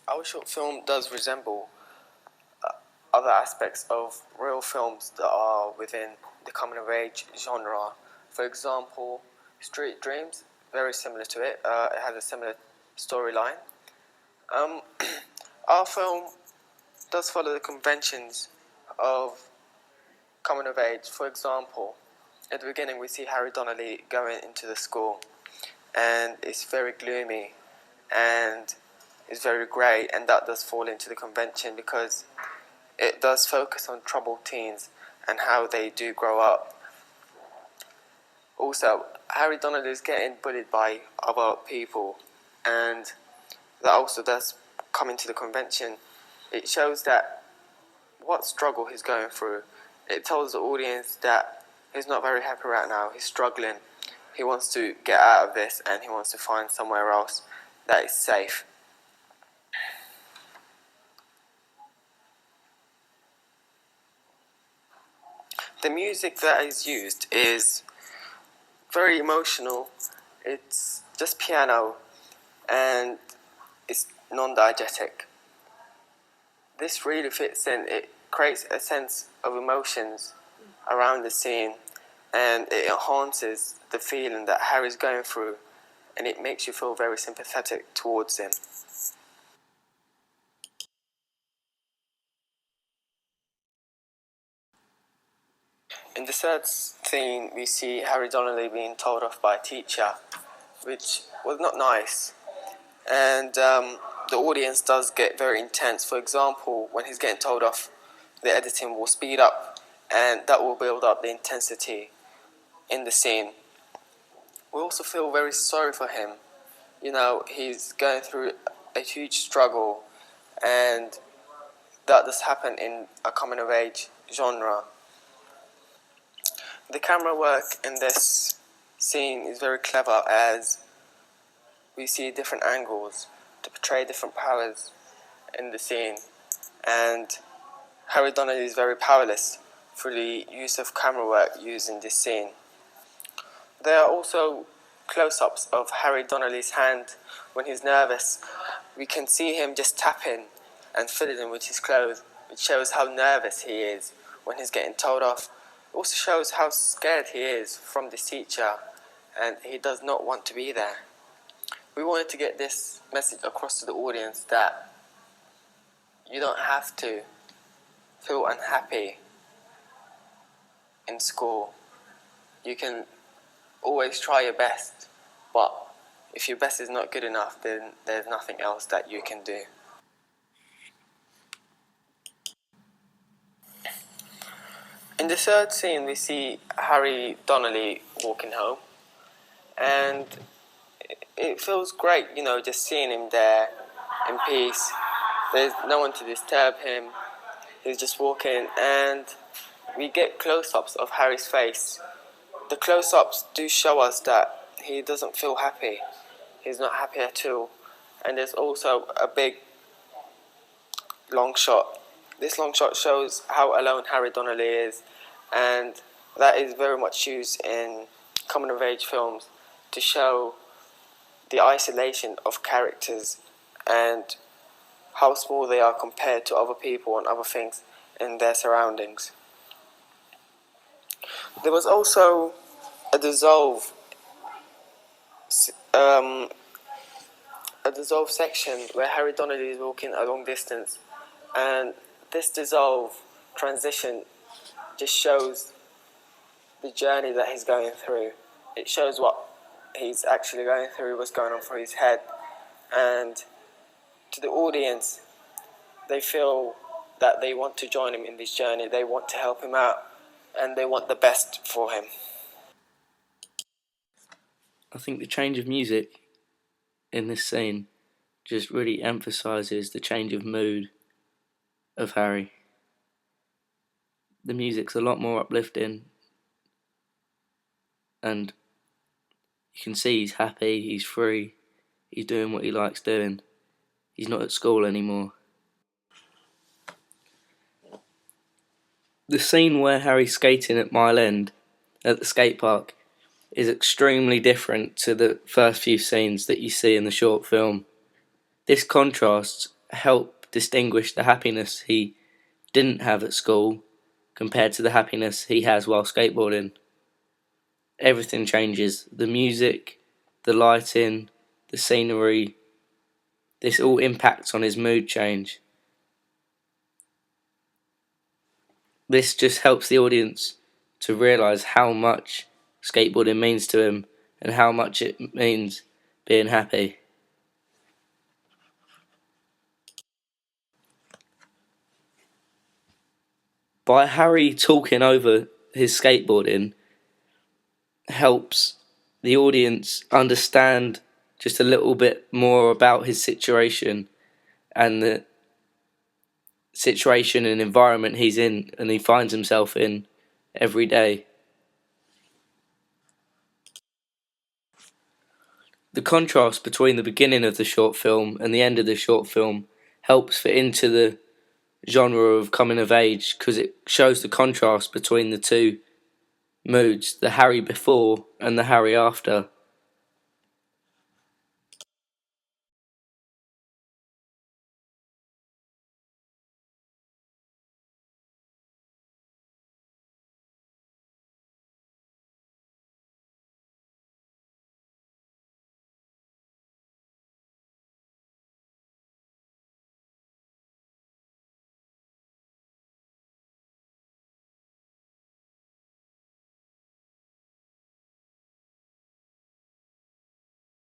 Our short film does resemble other aspects of real films that are within the coming of age genre. For example, Street Dreams, very similar to it. It has a similar storyline. Um, our film does follow the conventions of coming of age. For example, at the beginning we see Harry Donnelly going into the school, and it's very gloomy and it's very grey, and that does fall into the convention because it does focus on troubled teens and how they do grow up. Also, Harry Donnelly is getting bullied by other people, and that also does come into the convention. It shows that what struggle he's going through. It tells the audience that he's not very happy right now, he's struggling. He wants to get out of this and he wants to find somewhere else that is safe. The music that is used is very emotional. It's just piano and it's non-diegetic. This really fits in. It creates a sense of emotions around the scene, and it enhances the feeling that Harry's going through, and it makes you feel very sympathetic towards him. In the third scene, we see Harry Donnelly being told off by a teacher, which was not nice. And the audience does get very intense. For example, when he's getting told off, the editing will speed up, and that will build up the intensity in the scene. We also feel very sorry for him. You know, he's going through a huge struggle, and that does happen in a coming of age genre. The camera work in this scene is very clever as we see different angles to portray different powers in the scene, and Harry Donnelly is very powerless through the use of camera work used in this scene. There are also close-ups of Harry Donnelly's hand when he's nervous. We can see him just tapping and fiddling with his clothes, which shows how nervous he is when he's getting told off. It also shows how scared he is from this teacher, and he does not want to be there. We wanted to get this message across to the audience that you don't have to feel unhappy in school. You can always try your best, but if your best is not good enough, then there's nothing else that you can do. In the third scene, we see Harry Donnelly walking home, and it feels great, you know, just seeing him there in peace. There's no one to disturb him. He's just walking, and we get close-ups of Harry's face. The close-ups do show us that he doesn't feel happy. He's not happy at all. And there's also a big long shot. This long shot shows how alone Harry Donnelly is, and that is very much used in coming-of-age films to show the isolation of characters and how small they are compared to other people and other things in their surroundings. There was also a dissolve um, section where Harry Donnelly is walking a long distance, and this dissolve transition just shows the journey that he's going through. It shows what he's actually going through, what's going on through his head, and to the audience, they feel that they want to join him in this journey, they want to help him out, and they want the best for him. I think the change of music in this scene just really emphasises the change of mood of Harry. The music's a lot more uplifting, and you can see he's happy, he's free, he's doing what he likes doing. He's not at school anymore. The scene where Harry's skating at Mile End, at the skate park, is extremely different to the first few scenes that you see in the short film. This contrasts help distinguish the happiness he didn't have at school compared to the happiness he has while skateboarding. Everything changes. The music, the lighting, the scenery, this all impacts on his mood change. This just helps the audience to realise how much skateboarding means to him and how much it means being happy. By Harry talking over his skateboarding helps the audience understand just a little bit more about his situation and the situation and environment he's in and he finds himself in every day. The contrast between the beginning of the short film and the end of the short film helps fit into the genre of coming of age because it shows the contrast between the two moods, the Harry before and the Harry after.